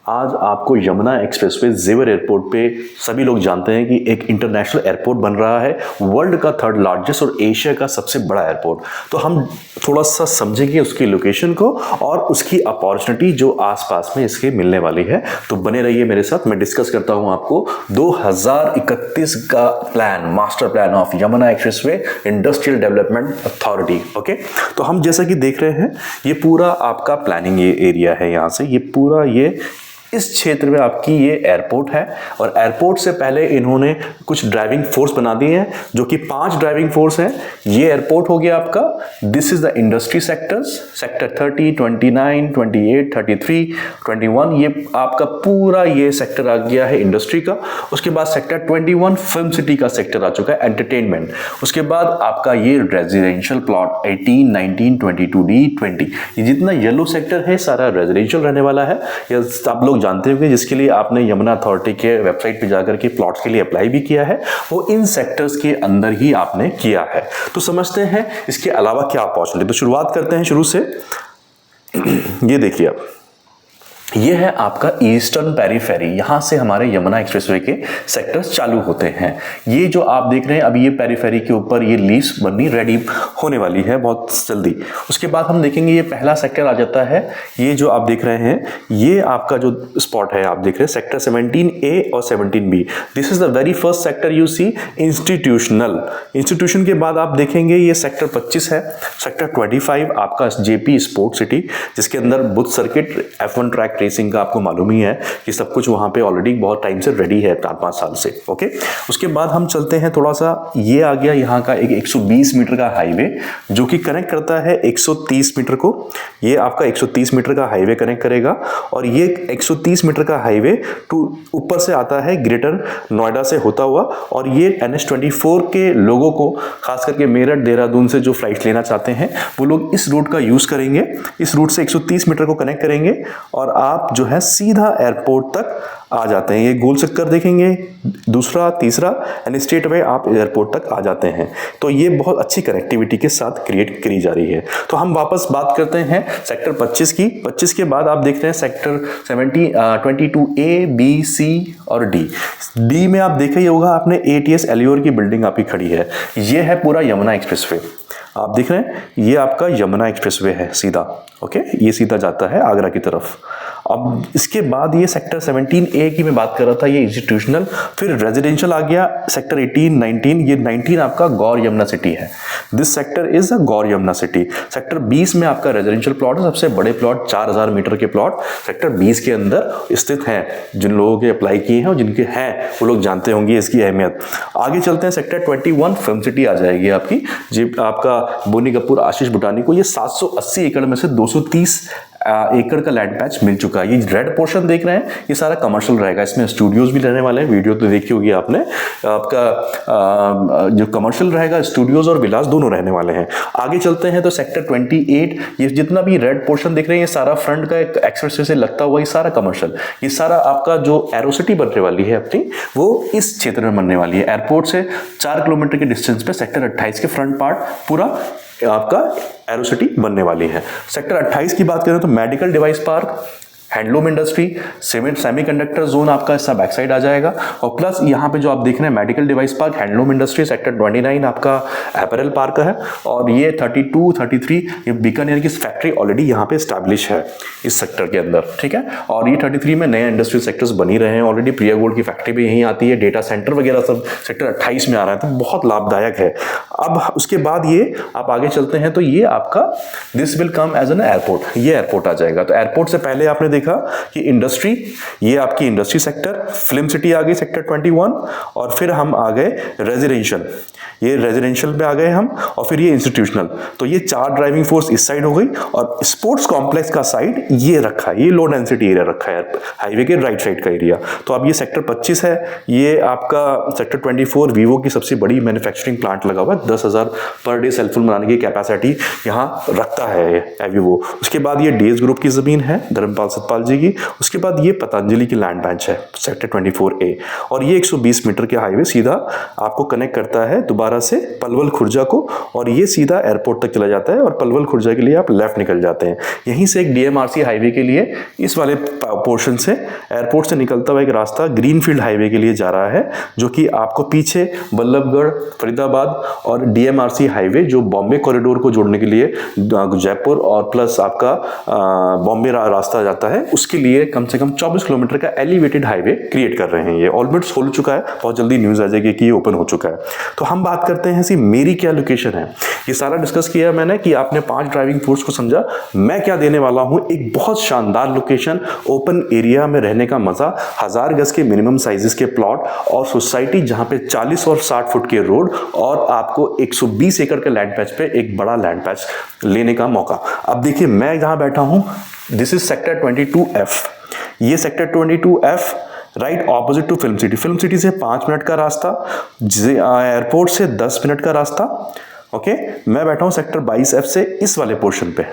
आज आपको यमुना एक्सप्रेसवे जेवर एयरपोर्ट पे सभी लोग जानते हैं कि एक इंटरनेशनल एयरपोर्ट बन रहा है, वर्ल्ड का थर्ड लार्जेस्ट और एशिया का सबसे बड़ा एयरपोर्ट। तो हम थोड़ा सा समझेंगे उसकी लोकेशन को और उसकी अपॉर्चुनिटी जो आसपास में इसके मिलने वाली है। तो बने रहिए मेरे साथ, मैं डिस्कस करता हूं आपको 2031 का plan, master plan of Yamuna expressway industrial development authority. Okay, तो हम जैसा कि देख रहे हैं ये पूरा आपका प्लानिंग ये एरिया है। यहाँ से ये पूरा ये इस क्षेत्र में आपकी ये एयरपोर्ट है और एयरपोर्ट से पहले इन्होंने कुछ ड्राइविंग फोर्स बना दी है जो कि 5 ड्राइविंग फोर्स है। ये एयरपोर्ट हो गया आपका, this is the industry sectors, sector 30, 29, 28, 33, 21, ये आपका पूरा ये सेक्टर आ गया है इंडस्ट्री का। उसके बाद सेक्टर 21 फिल्म सिटी का सेक्टर आ चुका है, एंटरटेनमेंट। उसके बाद आपका ये रेजिडेंशियल प्लॉट 18, 19, 22D, 20, ये जितना येलो सेक्टर है सारा रेजिडेंशियल रहने वाला है। ये आप लोग जानते होंगे, जिसके लिए आपने यमुना अथॉरिटी के वेबसाइट पे जाकर के प्लॉट्स के लिए अप्लाई भी किया है, वो इन सेक्टर्स के अंदर ही आपने किया है। तो समझते हैं इसके अलावा क्या अपॉर्चुनिटी। तो शुरुआत करते हैं शुरू से। ये देखिए आप, ये है आपका ईस्टर्न पेरीफेरी। यहाँ से हमारे यमुना एक्सप्रेसवे के सेक्टर्स चालू होते हैं। ये जो आप देख रहे हैं अभी, ये पेरीफेरी के ऊपर ये लीव्स बननी रेडी होने वाली है बहुत जल्दी। उसके बाद हम देखेंगे ये पहला सेक्टर आ जाता है। ये जो आप देख रहे हैं ये आपका जो स्पॉट है, आप देख रहे हैं सेक्टर 17A और 17B। This is the very first sector you see, institutional. Institution के बाद आप देखेंगे ये सेक्टर 25 है। सेक्टर 25 आपका JP स्पोर्ट सिटी, जिसके अंदर Buddha circuit, F1 track racing का आपको मालूम ही है कि सब कुछ वहां पे ऑलरेडी बहुत टाइम से रेडी है, 4-5 साल से। ओके, उसके बाद हम चलते हैं थोड़ा सा, ये आ गया यहाँ का एक 120 मीटर का हाईवे जो कि कनेक्ट करता है 130 मीटर को। ये आपका 130 मीटर का हाईवे कनेक्ट करेगा और ये 130 मीटर का हाईवे ऊपर से आता है ग्रेटर नोएडा से होता हुआ, और ये NH24 के लोगों को, खास करके मेरठ देहरादून से जो फ्लाइट लेना चाहते हैं वो लोग इस रूट का यूज करेंगे। इस रूट से 130 मीटर को कनेक्ट करेंगे और आप जो है सीधा एयरपोर्ट तक आ जाते हैं। ये गोल चक्कर देखेंगे, दूसरा, तीसरा, एंड स्ट्रेट अवे आप एयरपोर्ट तक आ जाते हैं। तो ये बहुत अच्छी कनेक्टिविटी के साथ क्रिएट करी जा रही है। तो हम वापस बात करते हैं सेक्टर 25 की। 25 के बाद आप देख रहे हैं सेक्टर 22A, B, C और D में आप देखा ही होगा आपने, ATS एलियोर की बिल्डिंग आपकी खड़ी है। ये है पूरा यमुना एक्सप्रेसवे। आप देख रहे हैं ये आपका यमुना एक्सप्रेसवे है सीधा। ओके, ये सीधा जाता है आगरा की तरफ। अब इसके बाद ये सेक्टर 17A की मैं बात कर रहा था, ये इंस्टीट्यूशनल, फिर रेजिडेंशियल आ गया सेक्टर 18, 19। ये 19 आपका गौर यमुना सिटी है। This sector is a Gaur Yamuna city. Sector 20 में आपका रेजिडेंशियल प्लॉट है, सबसे बड़े प्लॉट 4000 मीटर के प्लॉट सेक्टर 20 के अंदर स्थित हैं। जिन लोगों के अप्लाई किए हैं और जिनके हैं वो लोग जानते होंगे इसकी अहमियत। आगे चलते हैं, सेक्टर 21 फिल्म सिटी आ जाएगी आपकी, जी आपका बोनी कपूर, आशीष बुटानी को ये 780 एकड़ में से 230 एकड़ का लैंड पैच मिल चुका है। ये रेड पोर्शन देख रहे हैं ये सारा कमर्शियल रहेगा, इसमें स्टूडियोज भी रहने वाले हैं। वीडियो तो देखी होगी आपने, आपका जो कमर्शियल रहेगा, स्टूडियोज और विलास दोनों रहने वाले हैं। आगे चलते हैं तो सेक्टर 28, ये जितना भी रेड पोर्शन देख रहे हैं ये सारा फ्रंट का एक एक्सप्रेसवे से लगता हुआ ये सारा कमर्शियल, ये सारा आपका जो एरोसिटी बनने वाली है अपनी, वो इस क्षेत्र में बनने वाली है। एयरपोर्ट से 4 किलोमीटर के डिस्टेंस पे सेक्टर 28 के फ्रंट पार्ट पूरा आपका एरोसिटी बनने वाली है। सेक्टर 28 की बात करें तो medical device park, handloom industry, semiconductor zone आपका इसका बैक साइड आ जाएगा। और प्लस यहाँ पे जो आप देख रहे हैं medical device park, handloom industry, sector 29 आपका अपैरल पार्क है। और ये 32, 33 ये बीकानेर की फैक्ट्री ऑलरेडी यहाँ पे स्टैब्लिश है इस सेक्टर के अंदर, ठीक है। और ये 33 में नए इंडस्ट्रियल सेक्टर्स बनी रहे हैं ऑलरेडी। प्रिया गोल्ड की फैक्ट्री भी यहीं आती है, डेटा सेंटर वगैरह सब सेक्टर 28 में आ रहा है, तो बहुत लाभदायक है। अब उसके बाद ये आप आगे चलते हैं तो ये आपका this will come as an airport, ये एयरपोर्ट आ जाएगा। तो एयरपोर्ट से पहले आपने देखा कि इंडस्ट्री, ये आपकी इंडस्ट्री सेक्टर, फिल्म सिटी आ गई सेक्टर 21, और फिर हम आ गए रेजिडेंशियल, ये रेजिडेंशियल पे आ गए हम, और फिर ये इंस्टीट्यूशनल। तो ये 4 ड्राइविंग फोर्स इस साइड हो गई, और स्पोर्ट्स कॉम्प्लेक्स का साइड ये रखा है, ये लो डेंसिटी एरिया रखा है, हाईवे के राइट साइड का एरिया। तो अब ये सेक्टर 25 है, ये आपका सेक्टर 24 वीवो की सबसे बड़ी मैन्युफैक्चरिंग प्लांट लगा हुआ है, 10,000 पर डे सेलफोन बनाने की कैपेसिटी यहाँ रखता है वीवो। उसके बाद ये डेज ग्रुप की जमीन है धर्मपाल सतपाल जी की। उसके बाद ये पतंजलि की लैंड बेंच है सेक्टर 24A, और ये 120 मीटर के हाईवे सीधा आपको कनेक्ट करता है दोबारा दोबारा से पलवल खुर्जा को, और ये सीधा एयरपोर्ट तक चला जाता है और पलवल खुर्जा के लिए आप लेफ्ट निकल जाते हैं। यहीं से एक DMRC हाईवे के लिए इस वाले पोर्शन से एयरपोर्ट से निकलता हुआ एक रास्ता ग्रीनफील्ड हाईवे के लिए जा रहा है, जो कि आपको पीछे बल्लभगढ़, फरीदाबाद और DMRC हाईवे जो बॉम्बे कॉरिडोर को जोड़ने के लिए जयपुर और प्लस आपका बॉम्बे रास्ता जाता है, उसके लिए कम से कम 24 किलोमीटर का एलिवेटेड हाईवे क्रिएट कर रहे हैं। ये ऑलमोस्ट खोल चुका है, बहुत जल्दी न्यूज़ आ जाएगी कि ये ओपन हो चुका है। तो हम बात करते हैं सी मेरी क्या लोकेशन है। ये सारा डिस्कस किया मैंने कि आपने 5 ड्राइविंग फोर्स को समझा। मैं क्या देने वाला हूं, एक बहुत शानदार लोकेशन, ओपन एरिया में रहने का मजा, 1000 गज के मिनिमम साइजेस के प्लॉट और सोसाइटी जहां पे 40 और 60 फुट के रोड और आपको 120 एकड़ के लैंड पैच पे एक बड़ा लैंड पैच लेने का मौका। अब देखिए मैं जहां बैठा हूं, दिस इज सेक्टर 22F। ये sector 22F right opposite to film city. Film city से 5 मिनट का रास्ता, एयरपोर्ट से 10 मिनट का रास्ता। ओके, मैं बैठा हूं सेक्टर 22F से इस वाले पोर्शन पे।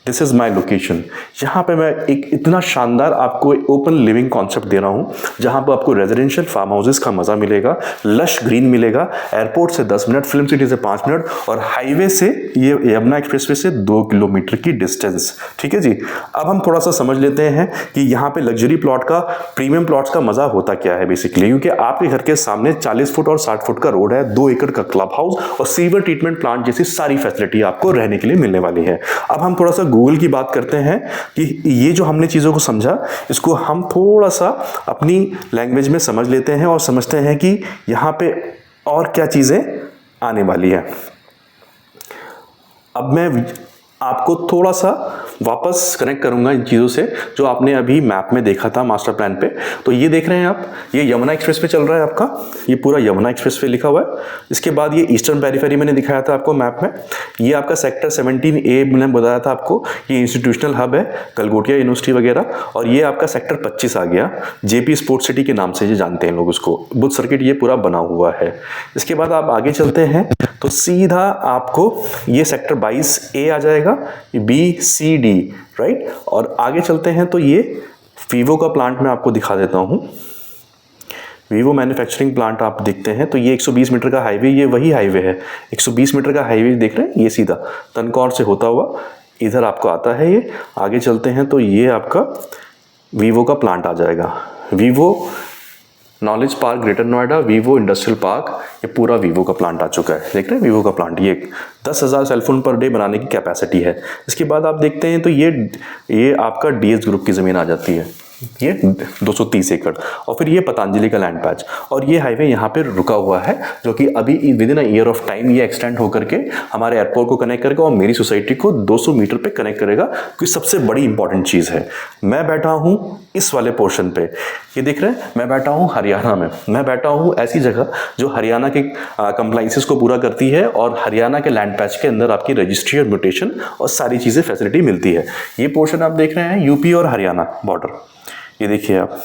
This is my location. यहाँ पे मैं एक इतना शानदार आपको ओपन लिविंग कॉन्सेप्ट दे रहा हूँ, जहाँ पर आपको रेजिडेंशियल फार्म हाउसेस का मजा मिलेगा, लश ग्रीन मिलेगा, एयरपोर्ट से 10 मिनट, फिल्म सिटी से 5 मिनट और हाईवे से ये यमुना एक्सप्रेसवे से 2 किलोमीटर की डिस्टेंस। ठीक है जी। अब हम थोड़ा सा समझ लेते हैं कि यहाँ पे लग्जरी प्लॉट का, प्रीमियम प्लॉट्स का मजा होता क्या है बेसिकली। क्योंकि आपके घर के सामने 40 फुट और 60 फुट का रोड है, 2 एकड़ का क्लब हाउस और सीवर ट्रीटमेंट प्लांट जैसी सारी फैसिलिटी आपको रहने के लिए मिलने वाली है। अब हम थोड़ा सा गूगल की बात करते हैं कि ये जो हमने चीज़ों को समझा, इसको हम थोड़ा सा अपनी लैंग्वेज में समझ लेते हैं और समझते हैं कि यहाँ पे और क्या चीज़ें आने वाली है। अब मैं आपको थोड़ा सा वापस कनेक्ट करूंगा इन चीज़ों से जो आपने अभी मैप में देखा था मास्टर प्लान पे। तो ये देख रहे हैं आप, ये यमुना एक्सप्रेस पे चल रहा है आपका, ये पूरा यमुना एक्सप्रेस पे लिखा हुआ है। इसके बाद ये ईस्टर्न पेरिफेरी मैंने दिखाया था आपको मैप में। ये आपका सेक्टर 17A मैंने बताया था आपको, ये इंस्टीट्यूशनल हब है, गलगोटिया यूनिवर्सिटी वगैरह। और ये आपका सेक्टर 25 आ गया, JP स्पोर्ट्स सिटी के नाम से ये जानते हैं लोग उसको, बुद्ध सर्किट ये पूरा बना हुआ है। इसके बाद आप आगे चलते हैं तो सीधा आपको ये सेक्टर 22A आ जाएगा, BCD राइट। और आगे चलते हैं तो ये वीवो का प्लांट मैं आपको दिखा देता हूं। वीवो मैन्युफैक्चरिंग प्लांट आप देखते हैं तो ये 120 मीटर का हाईवे, ये वही हाईवे है, 120 मीटर का हाईवे देख रहे हैं, ये सीधा तनकौर से होता हुआ इधर आपको आता है। ये आगे चलते हैं तो ये आपका वीवो का प्लांट आ जाएगा, Vivo knowledge park greater Noida, Vivo industrial park, ये पूरा वीवो का प्लांट आ चुका है। देख रहे हैं वीवो का प्लांट, ये 10,000 सेलफोन पर डे बनाने की कैपेसिटी है। इसके बाद आप देखते हैं तो ये आपका DS ग्रुप की ज़मीन आ जाती है, ये 230 एकड़। और फिर ये पतंजलि का लैंड पैच और ये हाईवे यहाँ पे रुका हुआ है, जो कि अभी with in a year of time ये एक्सटेंड होकर के हमारे एयरपोर्ट को कनेक्ट करेगा और मेरी सोसाइटी को 200 मीटर पे कनेक्ट करेगा। क्योंकि सबसे बड़ी इंपॉर्टेंट चीज़ है, मैं बैठा हूँ इस वाले पोर्शन पे, ये देख रहे हैं, मैं बैठा हूँ हरियाणा में, मैं बैठा हूँ ऐसी जगह जो हरियाणा के कंप्लाइंसेस को पूरा करती है और हरियाणा के लैंड पैच के अंदर आपकी रजिस्ट्री और म्यूटेशन और सारी चीज़ें फैसिलिटी मिलती है। ये पोर्शन आप देख रहे हैं यूपी और हरियाणा बॉर्डर, ये देखिए आप,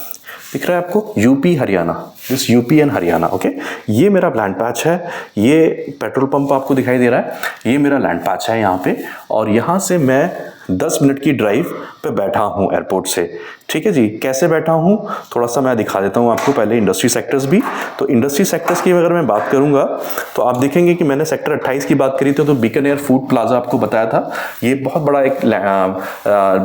दिख रहा है आपको UP Haryana, this UP and Haryana. Okay, ये मेरा लैंड पैच है, ये पेट्रोल पंप आपको दिखाई दे रहा है, ये मेरा लैंड पैच है यहाँ पे। और यहाँ से मैं 10 मिनट की ड्राइव पे बैठा हूँ एयरपोर्ट से। ठीक है जी। कैसे बैठा हूँ थोड़ा सा मैं दिखा देता हूँ आपको। पहले इंडस्ट्री सेक्टर्स भी, तो इंडस्ट्री सेक्टर्स की अगर मैं बात करूँगा तो आप देखेंगे कि मैंने सेक्टर 28 की बात करी थी, तो बीकानेर फूड प्लाजा आपको बताया था। ये बहुत बड़ा एक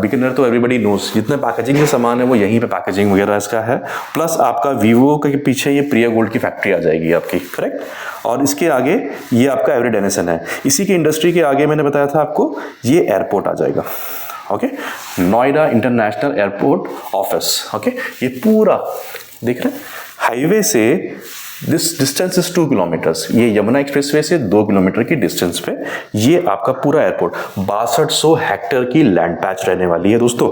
बीकानेर तो एवरीबडी नोस, जितने पैकेजिंग के सामान है वो यहीं पे पैकेजिंग वगैरह इसका है। प्लस आपका वीवो के पीछे ये प्रिया गोल्ड की फैक्ट्री आ जाएगी आपकी, करेक्ट। और इसके आगे ये आपका एवरी डेनिसन है। इसी की इंडस्ट्री के आगे मैंने बताया था आपको ये एयरपोर्ट आ जाएगा। Okay, Noida international airport office. Okay, ये पूरा देख रहे हैं हाईवे से दिस डिस्टेंस इज 2 किलोमीटर्स। ये यमुना एक्सप्रेसवे से 2 किलोमीटर की डिस्टेंस पे ये आपका पूरा एयरपोर्ट 6200 हेक्टेयर की लैंड पैच रहने वाली है दोस्तों।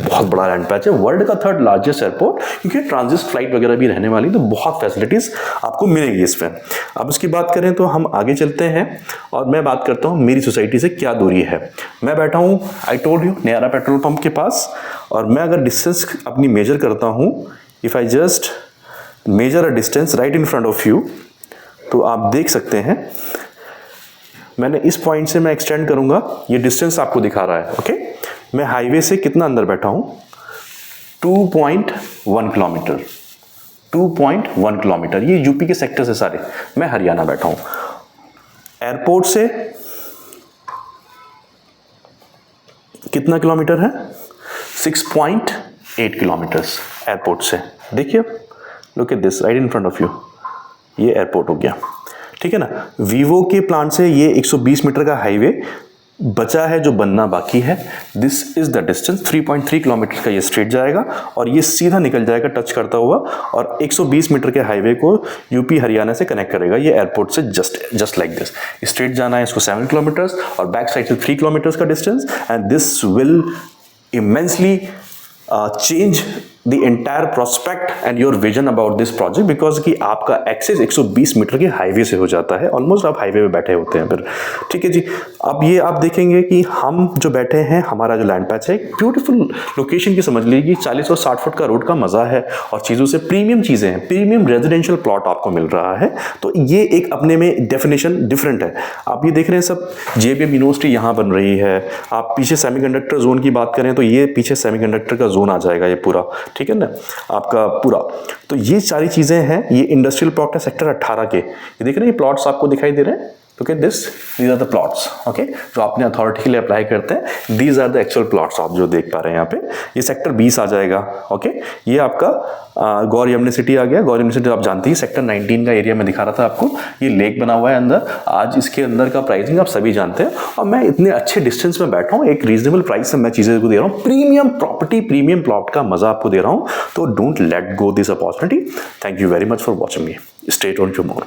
बहुत बड़ा लैंड पैच है, वर्ल्ड का 3rd लार्जेस्ट एयरपोर्ट, क्योंकि ट्रांजिट फ्लाइट वगैरह भी रहने वाली, तो बहुत फैसिलिटीज आपको मिलेंगी इसमें। अब उसकी बात करें तो हम आगे चलते हैं और मैं बात करता हूँ मेरी सोसाइटी से क्या दूरी है। मैं बैठा हूँ, I told you, Nayara petrol pump के पास। और मैं अगर डिस्टेंस अपनी मेजर करता हूँ, if I just measure a distance right in front of you, तो आप देख सकते हैं मैंने इस पॉइंट से मैं एक्सटेंड करूंगा, ये डिस्टेंस आपको दिखा रहा है। ओके, मैं हाईवे से कितना अंदर बैठा हूं, 2.1 किलोमीटर, 2.1 किलोमीटर। ये यूपी के सेक्टर से सारे, मैं हरियाणा बैठा हूं। एयरपोर्ट से कितना किलोमीटर है? 6.8 किलोमीटर्स एयरपोर्ट से। देखिए, look at this right in front of you, ये एयरपोर्ट हो गया, ठीक है ना। वीवो के प्लांट से ये 120 मीटर का हाईवे बचा है जो बनना बाकी है। This is the distance, 3.3 kilometre का ये स्ट्रेट जाएगा और ये सीधा निकल जाएगा टच करता हुआ और 120 मीटर के हाईवे को यूपी हरियाणा से कनेक्ट करेगा। ये एयरपोर्ट से जस्ट लाइक दिस स्ट्रेट जाना है इसको 7 किलोमीटर्स और बैक साइड से 3 किलोमीटर्स का distance. And this will immensely change the entire prospect and your vision about this project, because कि आपका एक्सेस 120 मीटर के हाईवे से हो जाता है। ऑलमोस्ट आप हाईवे पे बैठे होते हैं फिर, ठीक है जी। अब ये आप देखेंगे कि हम जो बैठे हैं, हमारा जो लैंड पैच है एक ब्यूटीफुल लोकेशन की समझ लीजिए, 40 और 60 फुट का रोड का मजा है और चीज़ों से प्रीमियम चीज़ें हैं, प्रीमियम रेजिडेंशियल प्लॉट आपको मिल रहा है। तो ये एक अपने में डेफिनेशन डिफरेंट है। आप ये देख रहे हैं सब JBM यूनिवर्सिटी यहाँ बन रही है। आप पीछे सेमीकंडक्टर जोन की बात करें तो ये पीछे सेमीकंडक्टर का जोन आ जाएगा ये पूरा, ठीक है ना, आपका पूरा। तो ये सारी चीज़ें हैं। ये इंडस्ट्रियल प्लॉट है सेक्टर 18 के। ये देख रहे हैं, ये प्लॉट्स आपको दिखाई दे रहे हैं। Okay, these are the plots, okay, जो आपने अथॉरिटी के लिए अप्लाई करते हैं। These are the actual plots आप जो देख पा रहे हैं यहाँ पे। ये सेक्टर 20 आ जाएगा। ओके, ये आपका गौर यमुना सिटी आ गया। गौर यमुना सिटी आप जानती है, सेक्टर 19 का एरिया में दिखा रहा था आपको। ये लेक बना हुआ है अंदर। आज इसके अंदर का प्राइसिंग आप सभी जानते हैं और मैं इतने अच्छे डिस्टेंस में बैठा हूँ, एक रीजनेबल प्राइस में मैं चीज़ें को दे रहा हूँ। प्रीमियम प्रॉपर्टी, प्रीमियम प्लॉट का मजा आपको दे रहा हूँ। तो don't let go this opportunity. Thank you very much for watching me. Stay tuned for more.